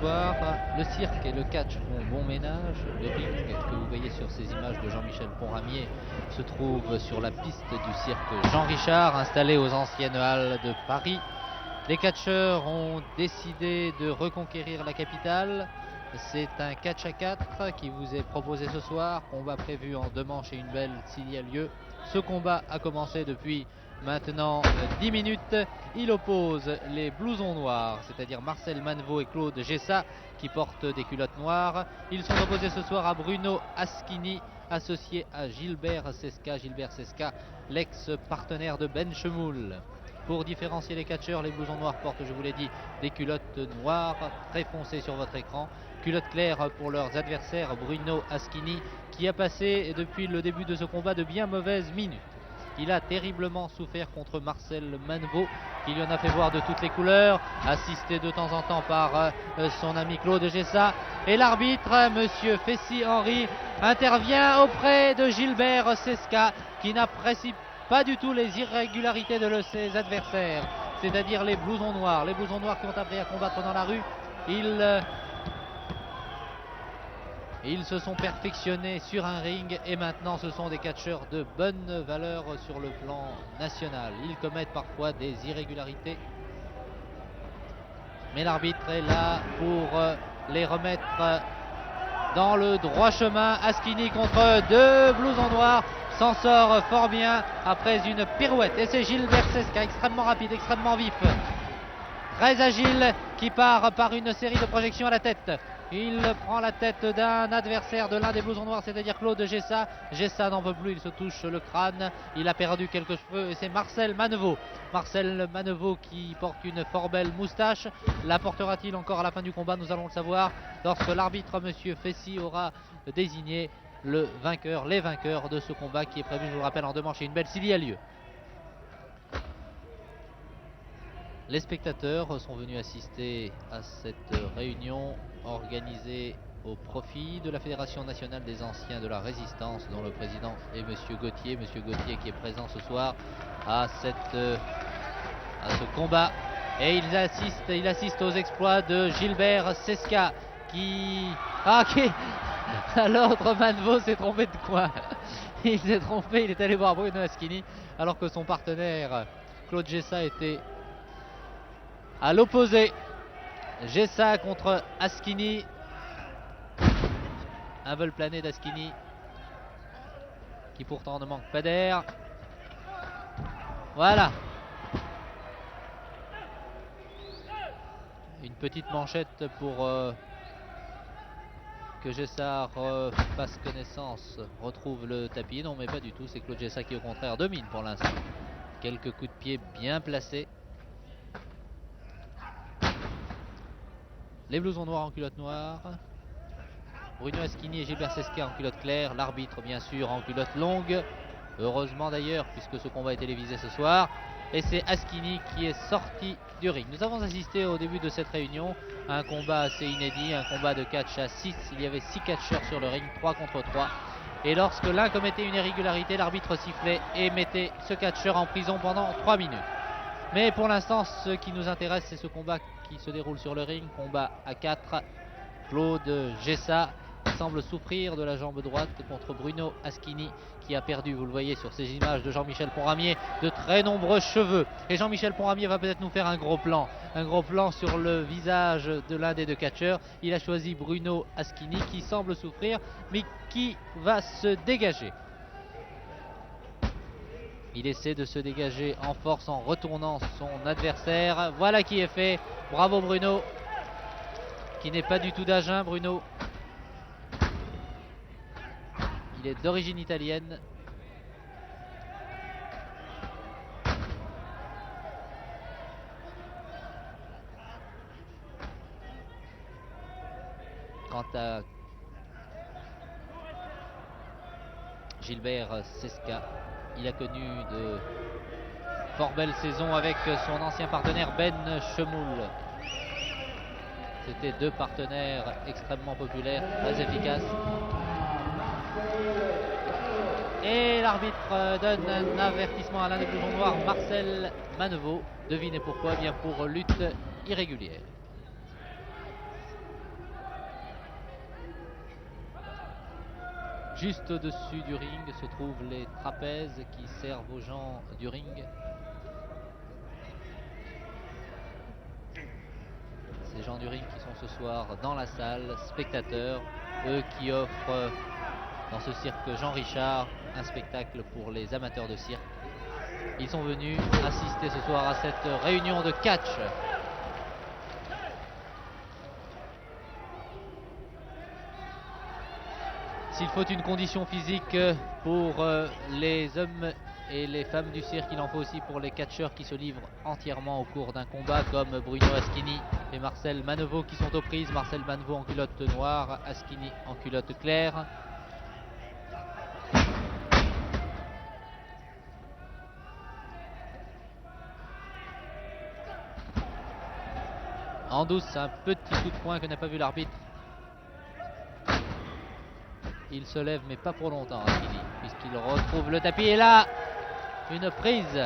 soir, le cirque et le catch font bon ménage. Le ring que vous voyez sur ces images de Jean-Michel Ponramier se trouve sur la piste du cirque Jean Richard, installé aux anciennes halles de Paris. Les catcheurs ont décidé de reconquérir la capitale. C'est un catch à 4 qui vous est proposé ce soir. Combat prévu en 2 manches et une belle s'il y a lieu. Ce combat a commencé depuis maintenant 10 minutes. Il oppose les blousons noirs, c'est-à-dire Marcel Manevaux et Claude Gessa, qui portent des culottes noires. Ils sont opposés ce soir à Bruno Aschini, associé à Gilbert Sesca. Gilbert Sesca, l'ex-partenaire de Ben Chemoul. Pour différencier les catcheurs, les blousons noirs portent, je vous l'ai dit, des culottes noires très foncées sur votre écran. Culottes claires pour leurs adversaires, Bruno Aschini, qui a passé depuis le début de ce combat de bien mauvaises minutes. Il a terriblement souffert contre Marcel Manevaux, qui lui en a fait voir de toutes les couleurs, assisté de temps en temps par son ami Claude Gessa. Et l'arbitre, monsieur Fessy-Henry, intervient auprès de Gilbert Sesca, qui n'apprécie pas du tout les irrégularités de ses adversaires, c'est-à-dire les blousons noirs. Les blousons noirs qui ont appris à combattre dans la rue, ils se sont perfectionnés sur un ring et maintenant ce sont des catcheurs de bonne valeur sur le plan national. Ils commettent parfois des irrégularités, mais l'arbitre est là pour les remettre dans le droit chemin. Aschini contre 2 blousons noirs s'en sort fort bien après une pirouette. Et c'est Gilbert Sesca, extrêmement rapide, extrêmement vif, très agile, qui part par une série de projections à la tête. Il prend la tête d'un adversaire de l'un des blousons noirs, c'est-à-dire Claude Gessa. Gessa n'en veut plus, il se touche le crâne. Il a perdu quelques cheveux et c'est Marcel Manevaux. Marcel Manevaux qui porte une fort belle moustache. La portera-t-il encore à la fin du combat? Nous allons le savoir lorsque l'arbitre, monsieur Fessy, aura désigné les vainqueurs de ce combat qui est prévu, je vous le rappelle, en 2 manches et une belle s'il y a lieu. Les spectateurs sont venus assister à cette réunion organisée au profit de la Fédération nationale des anciens de la résistance, dont le président est monsieur Gauthier qui est présent ce soir à ce combat. Et il assiste aux exploits de Gilbert Sesca qui... l'autre Manevaux s'est trompé de coin. Il s'est trompé, il est allé voir Bruno Aschini alors que son partenaire Claude Gessa était à l'opposé. Gessa contre Aschini. Un vol plané d'Aschini qui pourtant ne manque pas d'air. Voilà. Une petite manchette pour que Gessa fasse connaissance, retrouve le tapis. Non, mais pas du tout, c'est Claude Gessa qui au contraire domine pour l'instant. Quelques coups de pied bien placés. Les blousons noirs en culotte noire. Bruno Aschini et Gilbert Sesca en culotte claire. L'arbitre bien sûr en culotte longue. Heureusement d'ailleurs puisque ce combat est télévisé ce soir. Et c'est Aschini qui est sorti du ring. Nous avons assisté au début de cette réunion à un combat assez inédit. Un combat de catch à 6. Il y avait 6 catcheurs sur le ring, 3 contre 3. Et lorsque l'un commettait une irrégularité, l'arbitre sifflait et mettait ce catcheur en prison pendant 3 minutes. Mais pour l'instant, ce qui nous intéresse, c'est ce combat qui se déroule sur le ring. Combat à 4. Claude Gessa semble souffrir de la jambe droite contre Bruno Aschini qui a perdu, vous le voyez sur ces images de Jean-Michel Ponramier, de très nombreux cheveux. Et Jean-Michel Ponramier va peut-être nous faire un gros plan sur le visage de l'un des 2 catcheurs. Il a choisi Bruno Aschini qui semble souffrir mais qui va se dégager. Il essaie de se dégager en force en retournant son adversaire. Voilà qui est fait. Bravo Bruno, qui n'est pas du tout d'Agen. Bruno, il est d'origine italienne. Quant à Gilbert Sesca, il a connu de fort belles saisons avec son ancien partenaire Ben Chemoul. C'était 2 partenaires extrêmement populaires, très efficaces. Et l'arbitre donne un avertissement à l'un des blousons noirs, Marcel Manevaux. Devinez pourquoi? Bien pour lutte irrégulière. juste au-dessus du ring se trouvent les trapèzes qui servent aux gens du ring. Ces gens du ring qui sont ce soir dans la salle, spectateurs, eux qui offrent dans ce cirque Jean Richard un spectacle pour les amateurs de cirque. Ils sont venus assister ce soir à cette réunion de catch. S'il faut une condition physique pour les hommes et les femmes du cirque, il en faut aussi pour les catcheurs qui se livrent entièrement au cours d'un combat, comme Bruno Aschini et Marcel Manevaux qui sont aux prises. Marcel Manevaux en culotte noire, Aschini en culotte claire. En douce, un petit coup de poing que n'a pas vu l'arbitre. Il se lève mais pas pour longtemps, Aschini, puisqu'il retrouve le tapis. Et là, une prise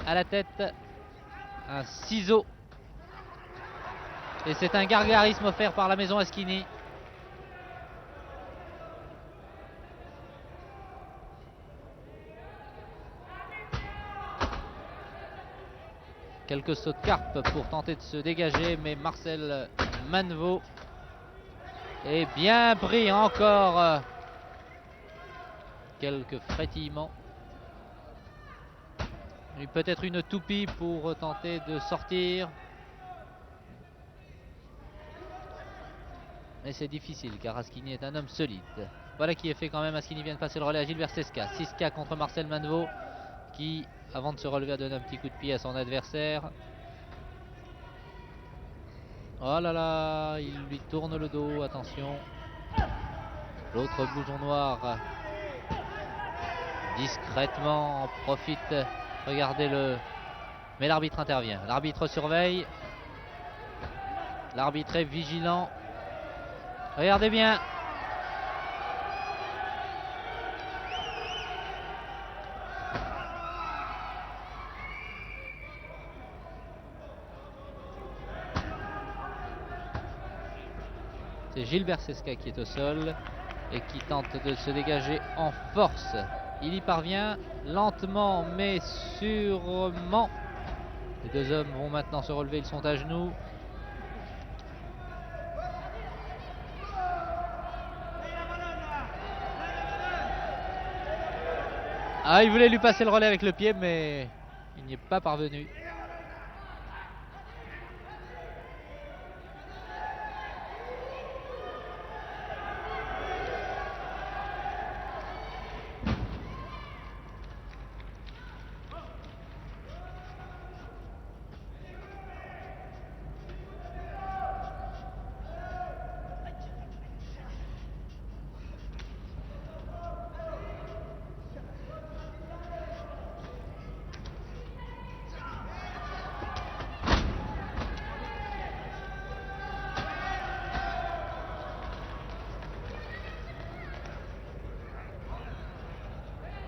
à la tête, un ciseau. Et c'est un gargarisme offert par la maison Aschini. Quelques sauts de carpe pour tenter de se dégager, mais Marcel Manevaux est bien pris encore. Quelques frétillements. Et peut-être une toupie pour tenter de sortir. Mais c'est difficile car Aschini est un homme solide. Voilà qui est fait quand même. Aschini vient de passer le relais à Gilbert Cesca. Cesca contre Marcel Manevaux qui, avant de se relever, a donné un petit coup de pied à son adversaire. Oh là là, il lui tourne le dos, attention. L'autre blouson noir discrètement en profite. Regardez-le. Mais l'arbitre intervient. L'arbitre surveille. L'arbitre est vigilant. Regardez bien. C'est Gilbert Cesca qui est au sol et qui tente de se dégager en force. Il y parvient lentement mais sûrement. Les deux hommes vont maintenant se relever, ils sont à genoux. Ah, il voulait lui passer le relais avec le pied, mais il n'y est pas parvenu.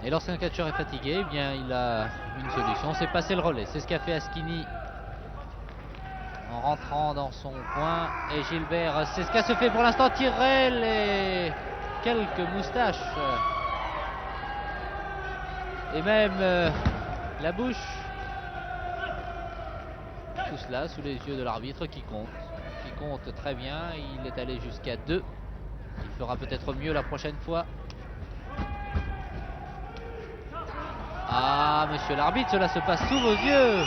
Et lorsqu'un catcheur est fatigué, eh bien, il a une solution, c'est passer le relais. C'est ce qu'a fait Aschini en rentrant dans son coin. Et Gilbert Cesca se fait pour l'instant tirer les quelques moustaches. Et même la bouche. Tout cela sous les yeux de l'arbitre qui compte très bien. Il est allé jusqu'à 2. Il fera peut-être mieux la prochaine fois. Ah, monsieur l'arbitre, cela se passe sous vos yeux.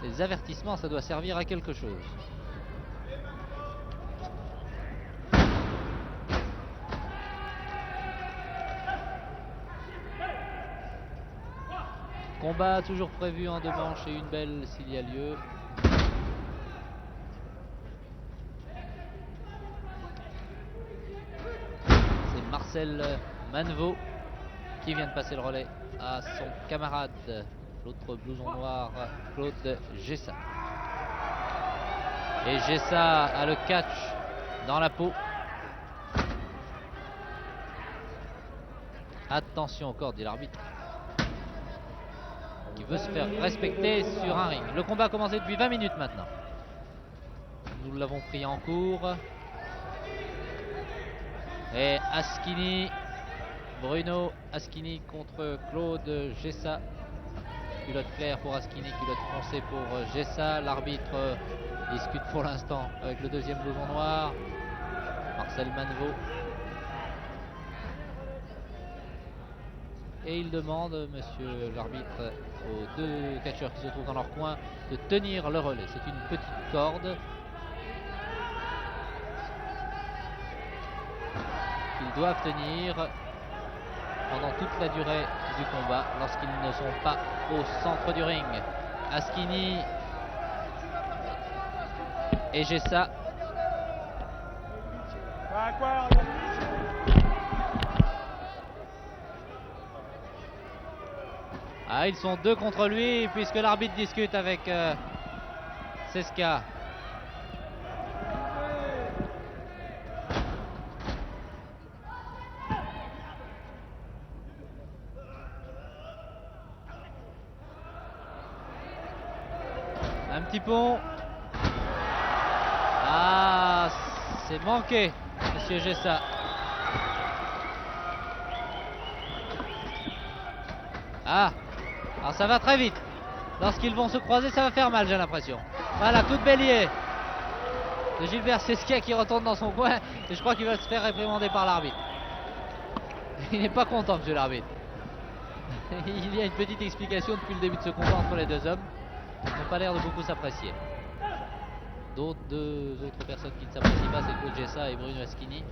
Les avertissements, ça doit servir à quelque chose. Combat toujours prévu en 2 manches et une belle s'il y a lieu. C'est Marcel Manevaux qui vient de passer le relais à son camarade, l'autre blouson noir, Claude Gessa. Et Gessa a le catch dans la peau. Attention au corps, dit l'arbitre, qui veut se faire respecter sur un ring. Le combat a commencé depuis 20 minutes maintenant. Nous l'avons pris en cours. Et Askini, Bruno Askini contre Claude Gessa. Culotte claire pour Askini, culotte foncée pour Gessa. L'arbitre discute pour l'instant avec le deuxième blouson noir, Marcel Manevaux. Et il demande, monsieur l'arbitre, aux deux catcheurs qui se trouvent dans leur coin de tenir le relais. C'est une petite corde qu'ils doivent tenir pendant toute la durée du combat lorsqu'ils ne sont pas au centre du ring. Askini et Gessa. Ah, ils sont deux contre lui puisque l'arbitre discute avec Seska. Un petit pont. Ah, c'est manqué, monsieur Gessa. Ah, alors ça va très vite. Lorsqu'ils vont se croiser, ça va faire mal, j'ai l'impression. Voilà, coup de bélier de Gilbert Seska qui retourne dans son coin. Et je crois qu'il va se faire réprimander par l'arbitre. Il n'est pas content, monsieur l'arbitre. Il y a une petite explication depuis le début de ce combat entre les deux hommes. Ils n'ont pas l'air de beaucoup s'apprécier. Deux autres personnes qui ne s'apprécient pas, c'est Claude Gessa et Bruno Askini,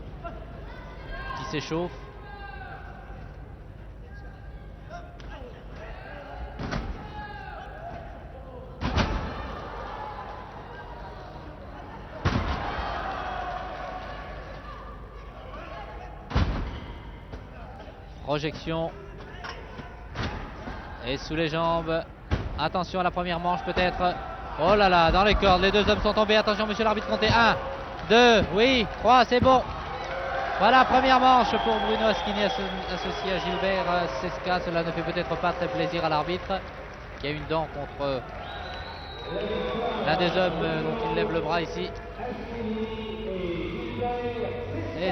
qui s'échauffent. Projection. Et sous les jambes. Attention à la première manche peut-être. Oh là là, dans les cordes, les deux hommes sont tombés. Attention, monsieur l'arbitre, comptez 1, 2, oui, 3, c'est bon. Voilà, première manche pour Bruno Askini associé à Gilbert Seska. Cela ne fait peut-être pas très plaisir à l'arbitre qui a une dent contre l'un des hommes dont il lève le bras ici. Et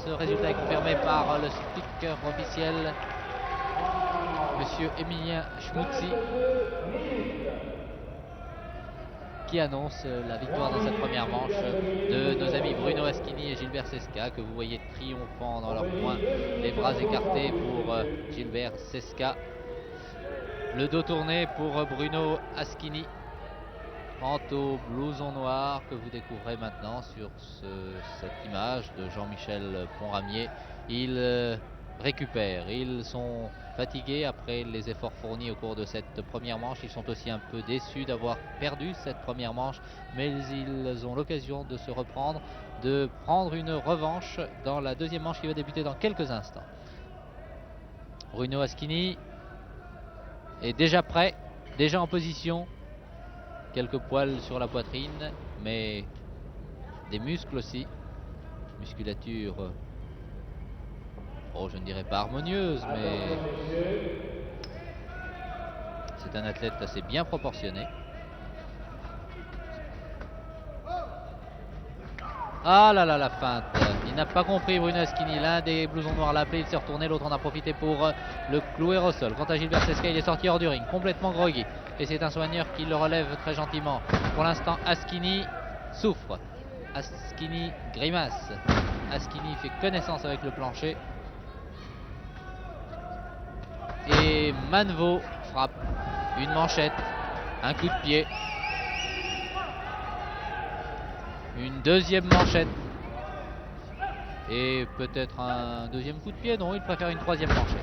ce résultat est confirmé par le speaker officiel, monsieur Emilien Schmutzi, qui annonce la victoire dans cette première manche de nos amis Bruno Askini et Gilbert Seska, que vous voyez triomphant dans leur coin, les bras écartés pour Gilbert Seska, le dos tourné pour Bruno Askini. Quant au blouson noir que vous découvrez maintenant sur cette image de Jean-Michel Ponramier, il récupère. Ils sont fatigués après les efforts fournis au cours de cette première manche. Ils sont aussi un peu déçus d'avoir perdu cette première manche, mais ils ont l'occasion de se reprendre, de prendre une revanche dans la deuxième manche qui va débuter dans quelques instants. Bruno Askini est déjà prêt, déjà en position. Quelques poils sur la poitrine, mais des muscles aussi. Musculature, oh, je ne dirais pas harmonieuse, mais c'est un athlète assez bien proportionné. Ah là là, la feinte. Il n'a pas compris, Bruno Askini. L'un des blousons noirs l'a appelé, il s'est retourné, l'autre en a profité pour le clouer au sol. Quant à Gilbert Seska, il est sorti hors du ring, complètement groggy. Et c'est un soigneur qui le relève très gentiment. Pour l'instant, Askini souffre. Askini grimace. Askini fait connaissance avec le plancher. Et Manevaux frappe une manchette, un coup de pied. Une deuxième manchette. Et peut-être un deuxième coup de pied. Non, il préfère une troisième manchette.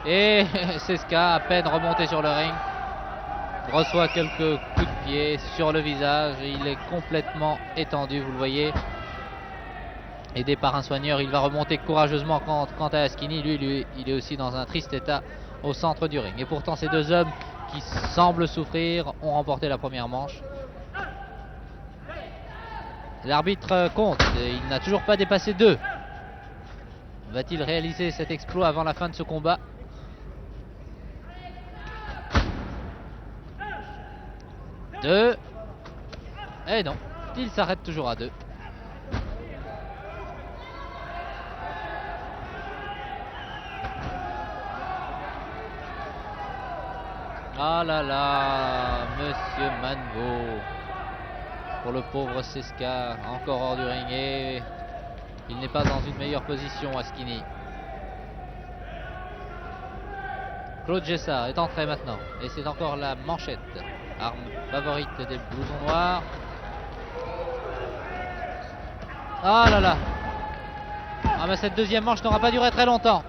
Et Seska, à peine remonté sur le ring, reçoit quelques coups de pied sur le visage. Et il est complètement étendu, vous le voyez. Aidé par un soigneur, il va remonter courageusement. Quant à Askini, lui, il est aussi dans un triste état au centre du ring. Et pourtant, ces deux hommes qui semblent souffrir ont remporté la première manche. L'arbitre compte, il n'a toujours pas dépassé 2. Va-t-il réaliser cet exploit avant la fin de ce combat? 2. Et non, il s'arrête toujours à 2. Ah là là, Monsieur Manveau. Pour le pauvre Cesca, encore hors du ring et il n'est pas dans une meilleure position, Askini. Claude Gessard est entré maintenant et c'est encore la manchette, arme favorite des blousons noirs. Ah là là. Ah mais cette deuxième manche n'aura pas duré très longtemps.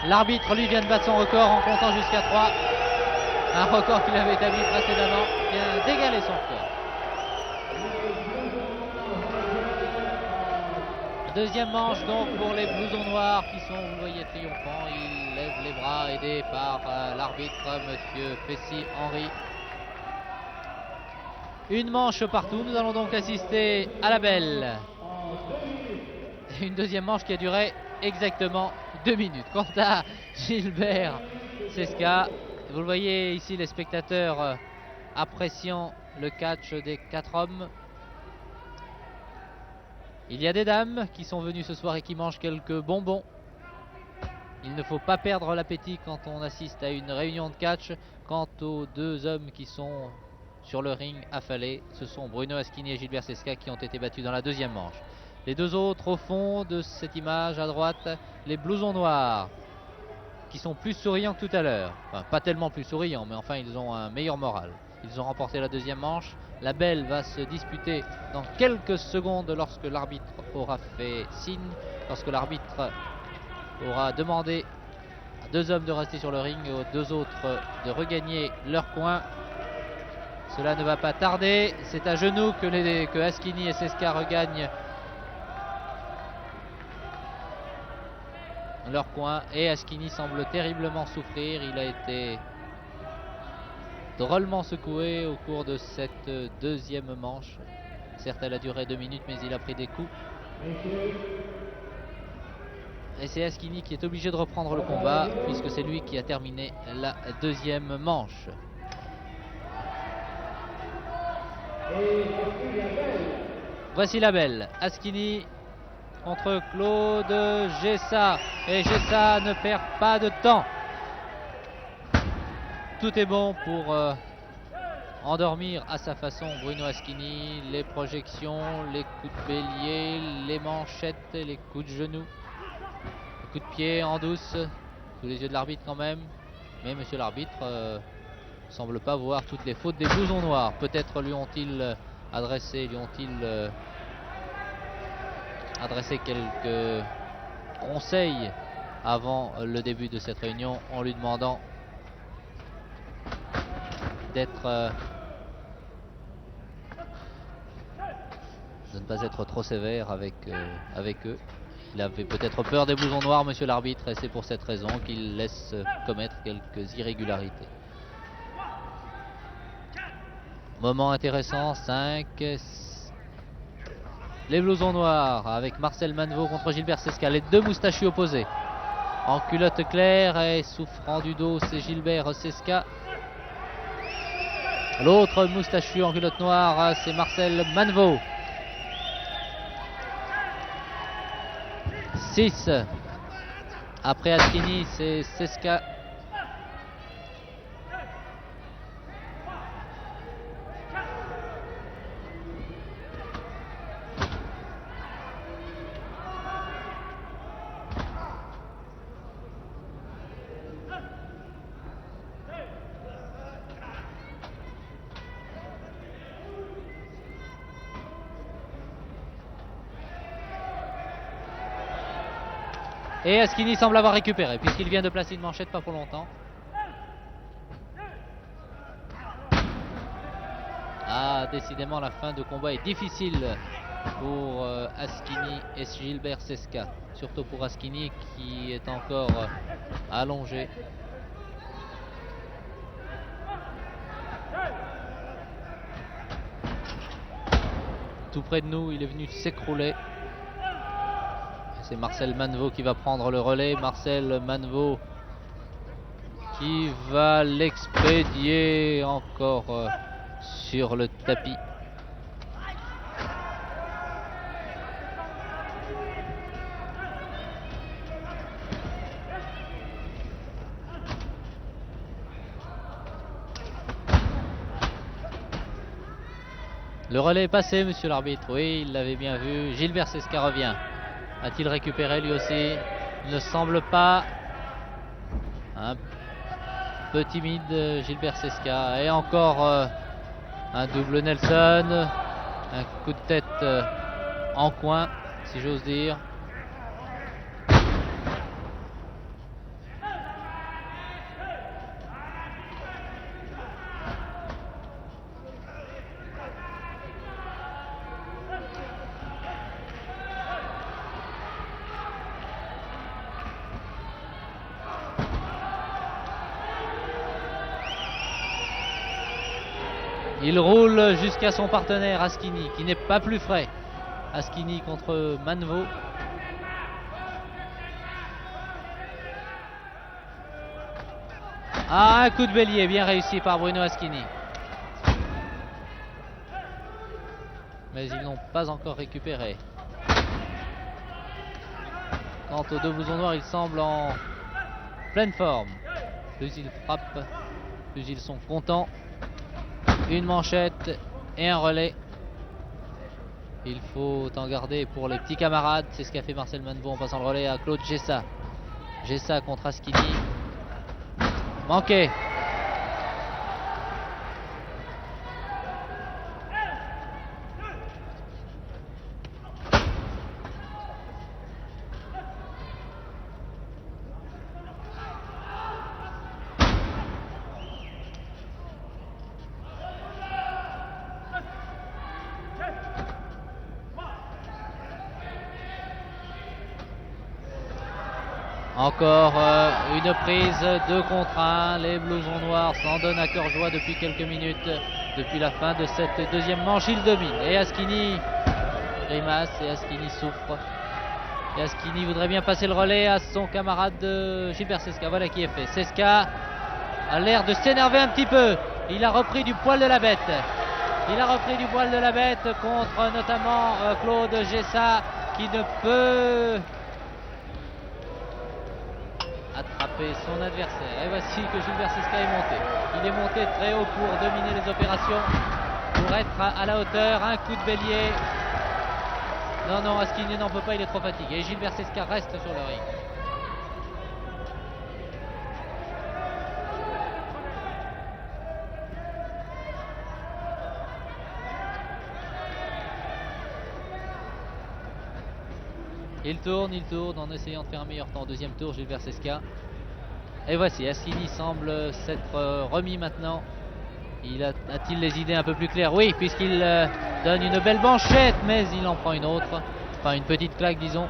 L'arbitre lui vient de battre son record en comptant jusqu'à 3. Un record qu'il avait établi précédemment, qui a d'égaler son record. Deuxième manche donc pour les blousons noirs qui sont, vous voyez, triomphants. Ils lèvent les bras aidés par l'arbitre, monsieur Fessy-Henry. Une manche partout, nous allons donc assister à la belle. Une deuxième manche qui a duré exactement 2 minutes. Quant à Gilbert Cesca, vous le voyez ici, les spectateurs appréciant le catch des 4 hommes. Il y a des dames qui sont venues ce soir et qui mangent quelques bonbons. Il ne faut pas perdre l'appétit quand on assiste à une réunion de catch. Quant aux 2 hommes qui sont sur le ring affalés, ce sont Bruno Askini et Gilbert Cesca qui ont été battus dans la deuxième manche. Les 2 autres au fond de cette image à droite, les blousons noirs qui sont plus souriants que tout à l'heure. Enfin, pas tellement plus souriants, mais enfin ils ont un meilleur moral. Ils ont remporté la deuxième manche. La belle va se disputer dans quelques secondes lorsque l'arbitre aura fait signe, lorsque l'arbitre aura demandé à 2 hommes de rester sur le ring et aux 2 autres de regagner leur coin. Cela ne va pas tarder. C'est à genoux que Askini et Cesca regagnent leur coin et Askini semble terriblement souffrir. Il a été drôlement secoué au cours de cette deuxième manche. Certes, elle a duré 2 minutes, mais il a pris des coups. Et c'est Askini qui est obligé de reprendre le combat puisque c'est lui qui a terminé la deuxième manche. Voici la belle. Askini contre Claude Gessard. Et Gessard ne perd pas de temps. Tout est bon pour endormir à sa façon Bruno Askini. Les projections, les coups de bélier, les manchettes, les coups de genoux, les coups de pied en douce, sous les yeux de l'arbitre quand même. Mais monsieur l'arbitre semble pas voir toutes les fautes des blousons noirs. Peut-être lui ont-ils adressé quelques conseils avant le début de cette réunion en lui demandant de ne pas être trop sévère avec eux. Il avait peut-être peur des blousons noirs, monsieur l'arbitre, et c'est pour cette raison qu'il laisse commettre quelques irrégularités. Moment intéressant, 5. Les blousons noirs avec Marcel Manveau contre Gilbert Cesca, les 2 moustachus opposés. En culotte claire et souffrant du dos, c'est Gilbert Cesca. L'autre moustachu en culotte noire, c'est Marcel Manveau. 6. Après Askini, c'est Cesca. Et Askini semble avoir récupéré puisqu'il vient de placer une manchette pas pour longtemps. Ah, décidément la fin de combat est difficile pour Askini et Gilbert Cesca. Surtout pour Askini qui est encore allongé. Tout près de nous, il est venu s'écrouler. C'est Marcel Manveau qui va prendre le relais. Marcel Manveau qui va l'expédier encore sur le tapis. Le relais est passé, monsieur l'arbitre. Oui, il l'avait bien vu. Gilbert Cesca revient. A-t-il récupéré lui aussi? Il ne semble pas. Un peu timide, Gilbert Cesca. Et encore un double Nelson. Un coup de tête en coin, si j'ose dire. Il roule jusqu'à son partenaire Askini, qui n'est pas plus frais. Askini contre Manvo. Ah, un coup de bélier bien réussi par Bruno Askini. Mais ils n'ont pas encore récupéré. Quant aux deux blousons noirs, ils semblent en pleine forme. Plus ils frappent, plus ils sont contents. Une manchette et un relais. Il faut en garder pour les petits camarades. C'est ce qu'a fait Marcel Manvo en passant le relais à Claude Gessa. Gessa contre Askini. Manqué. Encore une prise 2 contre 1. Les blousons noirs s'en donnent à cœur joie depuis quelques minutes. Depuis la fin de cette deuxième manche, ils dominent. Et Askini grimace et Askini souffre. Et Askini voudrait bien passer le relais à son camarade Gilbert Cesca. Voilà qui est fait. Cesca a l'air de s'énerver un petit peu. Il a repris du poil de la bête. Il a repris du poil de la bête contre notamment Claude Gessa, qui ne peut attraper son adversaire. Et voici que Gilbert Cesca est monté. Il est monté très haut pour dominer les opérations, pour être à la hauteur. Un coup de bélier. Non, Askini n'en peut pas, il est trop fatigué. Et Gilbert Cesca reste sur le ring. Il tourne en essayant de faire un meilleur temps. Deuxième tour, Gilbert Cesca. Et voici, Askini semble s'être remis maintenant. A-t-il les idées un peu plus claires? Oui, puisqu'il donne une belle manchette, mais il en prend une autre. Enfin, une petite claque, disons.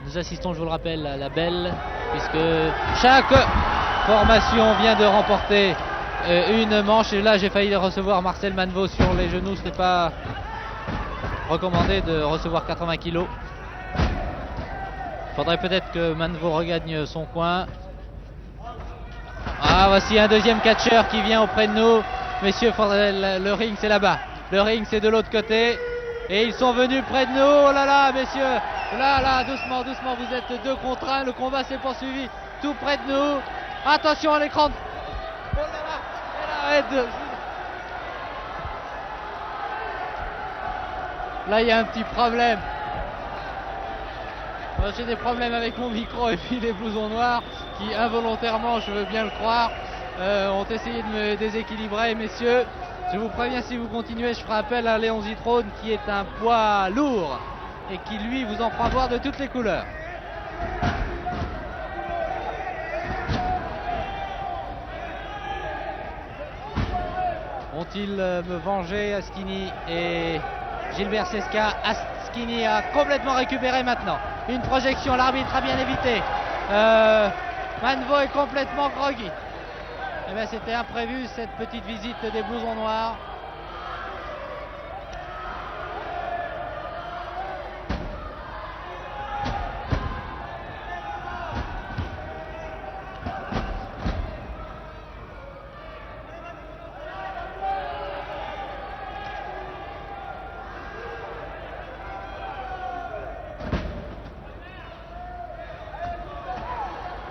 Nous assistons, je vous le rappelle, à la belle, puisque chaque formation vient de remporter une manche. Et là, j'ai failli recevoir Marcel Manvo sur les genoux. Ce n'est pas recommandé de recevoir 80 kilos. Il faudrait peut-être que Manvo regagne son coin. Ah, voici un deuxième catcheur qui vient auprès de nous. Messieurs, le ring c'est là-bas. Le ring c'est de l'autre côté. Et ils sont venus près de nous. Oh là là, messieurs. Là, doucement, vous êtes 2 contre 1. Le combat s'est poursuivi tout près de nous. Attention à l'écran. Oh là là. Là, il y a un petit problème. J'ai des problèmes avec mon micro et puis les blousons noirs qui involontairement, je veux bien le croire, ont essayé de me déséquilibrer. Messieurs, je vous préviens, si vous continuez, je ferai appel à Léon Zitrone, qui est un poids lourd et qui lui vous en fera voir de toutes les couleurs. Vont-ils me venger, Askini et Gilbert Cesca? Askini a complètement récupéré maintenant. Une projection, l'arbitre a bien évité. Manvo est complètement groggy. Eh bien, c'était imprévu, cette petite visite des blousons noirs.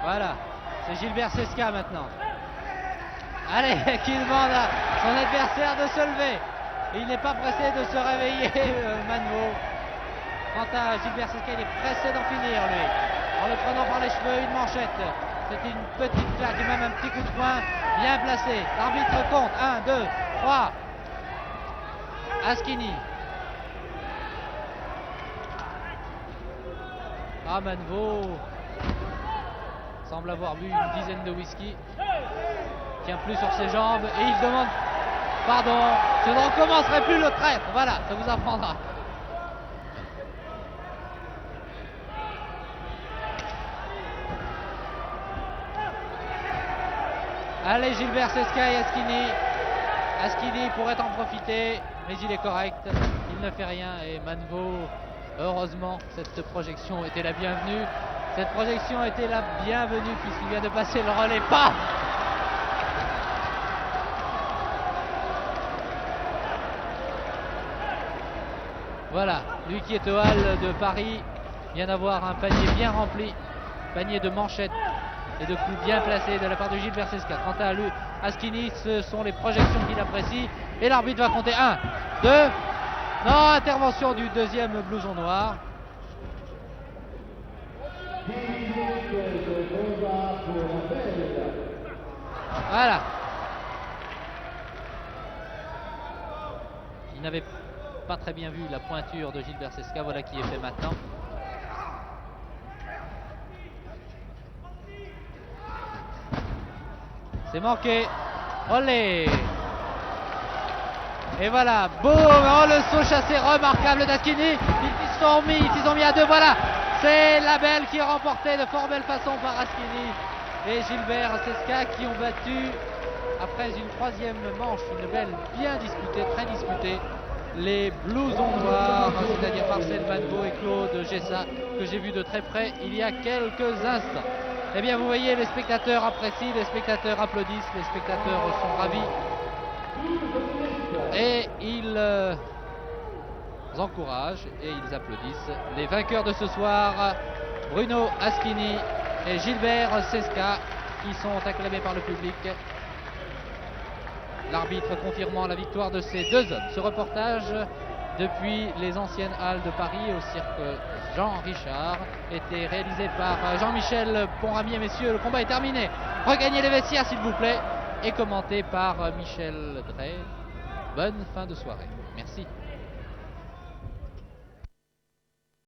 Voilà, c'est Gilbert Cesca maintenant. Allez, qui demande à son adversaire de se lever. Il n'est pas pressé de se réveiller, Manveau. Quant à Gilbert Cesca, il est pressé d'en finir, lui. En le prenant par les cheveux, une manchette. C'était une petite claque et même un petit coup de poing bien placé. L'arbitre compte. 1, 2, 3. Askini. Ah, Manveau semble avoir bu une dizaine de whisky. Tient plus sur ses jambes et il demande pardon. Je ne recommencerai plus le traître. Voilà, ça vous apprendra. Allez, Gilbert Cesca et Askini. Askini pourrait en profiter, mais il est correct. Il ne fait rien et Manveau, heureusement, cette projection était la bienvenue. Cette projection était la bienvenue puisqu'il vient de passer le relais. Pas. Voilà, lui qui est au hall de Paris vient d'avoir un panier bien rempli, panier de manchettes et de coups bien placés de la part de Gilbert Cesca. Quant à lui, Askini, ce sont les projections qu'il apprécie. Et l'arbitre va compter 1, 2. Non, intervention du deuxième blouson noir. Voilà. Il n'avait pas très bien vu la pointure de Gilbert Cesca. Voilà qui est fait maintenant. C'est manqué. Olé. Et voilà, boum, oh, le saut chassé remarquable d'Askini. Ils sont mis à 2, voilà. C'est la belle qui est remportée de fort belle façon par Askini et Gilbert Cesca qui ont battu, après une troisième manche, une belle bien disputée, très disputée, les blousons noirs, c'est-à-dire Marcel Manveau et Claude Gessa, que j'ai vu de très près il y a quelques instants. Eh bien, vous voyez, les spectateurs apprécient, les spectateurs applaudissent, les spectateurs sont ravis. Et ils encouragent et ils applaudissent les vainqueurs de ce soir, Bruno Askini et Gilbert Cesca, qui sont acclamés par le public. L'arbitre confirmant la victoire de ces deux hommes. Ce reportage depuis les anciennes halles de Paris au cirque Jean Richard était réalisé par Jean-Michel Ponramier. Messieurs, le combat est terminé. Regagnez les vestiaires s'il vous plaît. Et commenté par Michel Drey. Bonne fin de soirée. Merci.